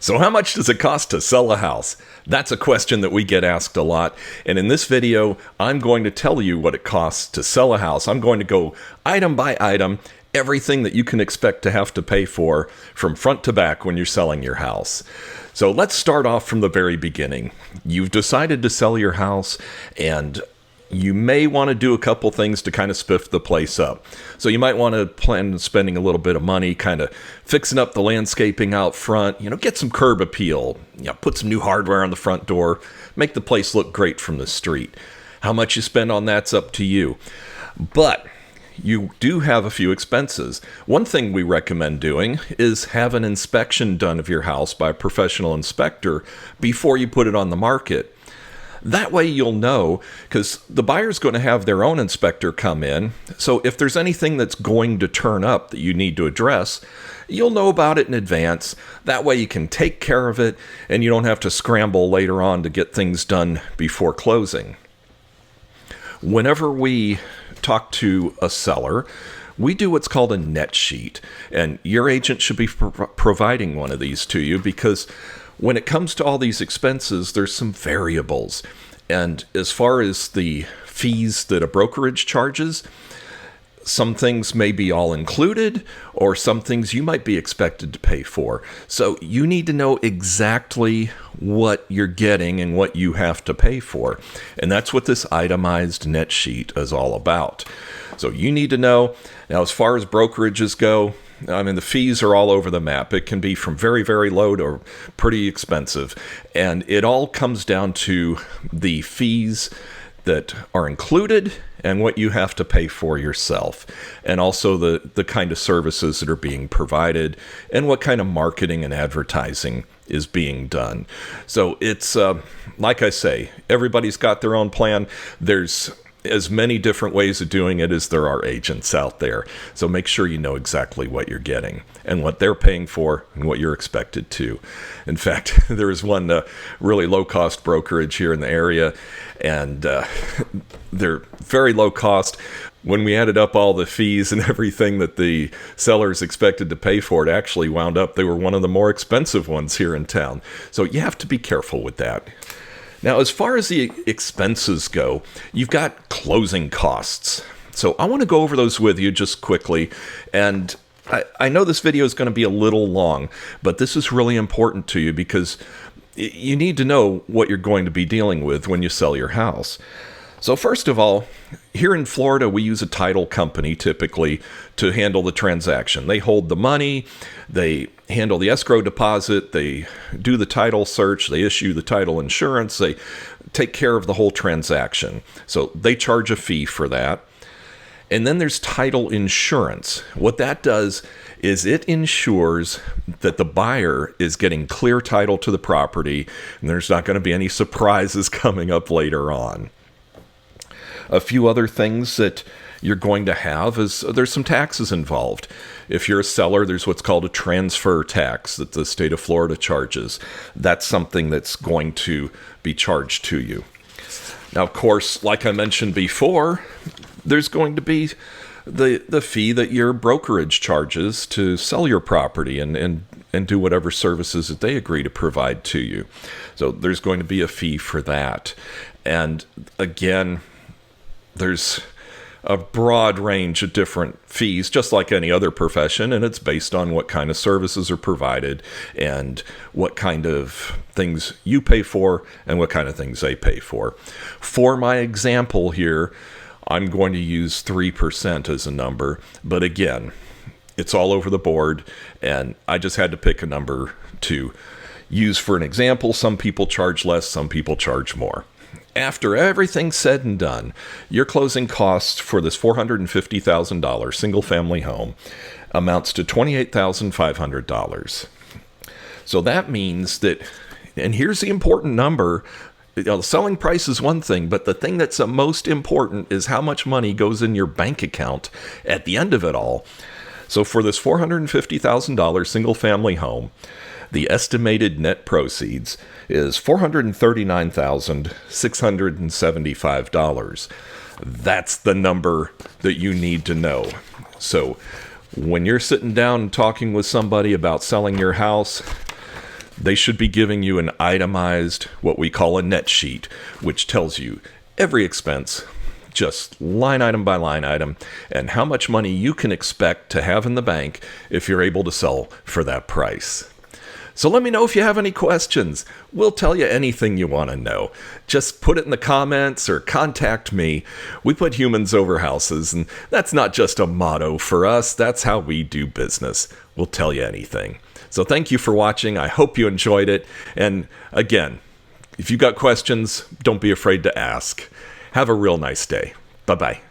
So how much does it cost to sell a house? That's a question that we get asked a lot. And in this video, I'm going to tell you what it costs to sell a house. I'm going to go item by item, everything that you can expect to have to pay for from front to back when you're selling your house. So let's start off from the very beginning. You've decided to sell your house, and you may want to do a couple things to kind of spiff the place up. So you might want to plan on spending a little bit of money, kind of fixing up the landscaping out front, get some curb appeal, put some new hardware on the front door, make the place look great from the street. How much you spend on that's up to you. But you do have a few expenses. One thing we recommend doing is have an inspection done of your house by a professional inspector before you put it on the market. That way you'll know, because the buyer's going to have their own inspector come in. So if there's anything that's going to turn up that you need to address, you'll know about it in advance. That way you can take care of it, and you don't have to scramble later on to get things done before closing. Whenever we talk to a seller, we do what's called a net sheet, and your agent should be providing one of these to you, because when it comes to all these expenses, there's some variables. And as far as the fees that a brokerage charges, some things may be all included, or some things you might be expected to pay for. So you need to know exactly what you're getting and what you have to pay for. And that's what this itemized net sheet is all about. So you need to know. Now, as far as brokerages go, the fees are all over the map. It can be from very, very low to pretty expensive. And it all comes down to the fees that are included and what you have to pay for yourself. And also the kind of services that are being provided and what kind of marketing and advertising is being done. So it's, like I say, everybody's got their own plan. There's as many different ways of doing it as there are agents out there. So make sure you know exactly what you're getting and what they're paying for and what you're expected to. In fact, there is one really low-cost brokerage here in the area, and they're very low cost. When we added up all the fees and everything that the sellers expected to pay for, it actually wound up they were one of the more expensive ones here in town. So you have to be careful with that. Now, as far as the expenses go, you've got closing costs. So I want to go over those with you just quickly. And I know this video is going to be a little long, but this is really important to you because you need to know what you're going to be dealing with when you sell your house. So first of all, here in Florida, we use a title company typically to handle the transaction. They hold the money, they handle the escrow deposit, they do the title search, they issue the title insurance, they take care of the whole transaction. So they charge a fee for that. And then there's title insurance. What that does is it ensures that the buyer is getting clear title to the property, and there's not going to be any surprises coming up later on. A few other things that you're going to have is there's some taxes involved. If you're a seller, there's what's called a transfer tax that the state of Florida charges. That's something that's going to be charged to you. Now, of course, like I mentioned before, there's going to be the fee that your brokerage charges to sell your property and do whatever services that they agree to provide to you. So there's going to be a fee for that. And again, there's a broad range of different fees, just like any other profession, and it's based on what kind of services are provided and what kind of things you pay for and what kind of things they pay for. For my example here, I'm going to use 3% as a number, but again, it's all over the board, and I just had to pick a number to use for an example. Some people charge less, some people charge more. After everything's said and done, your closing costs for this $450,000 single-family home amounts to $28,500. So that means that, and here's the important number, the selling price is one thing, but the thing that's the most important is how much money goes in your bank account at the end of it all. So for this $450,000 single-family home, the estimated net proceeds is $439,675. That's the number that you need to know. So when you're sitting down and talking with somebody about selling your house, they should be giving you an itemized, what we call a net sheet, which tells you every expense, just line item by line item, and how much money you can expect to have in the bank if you're able to sell for that price. So let me know if you have any questions. We'll tell you anything you want to know. Just put it in the comments or contact me. We put humans over houses, and that's not just a motto for us. That's how we do business. We'll tell you anything. So thank you for watching. I hope you enjoyed it. And again, if you've got questions, don't be afraid to ask. Have a real nice day. Bye-bye.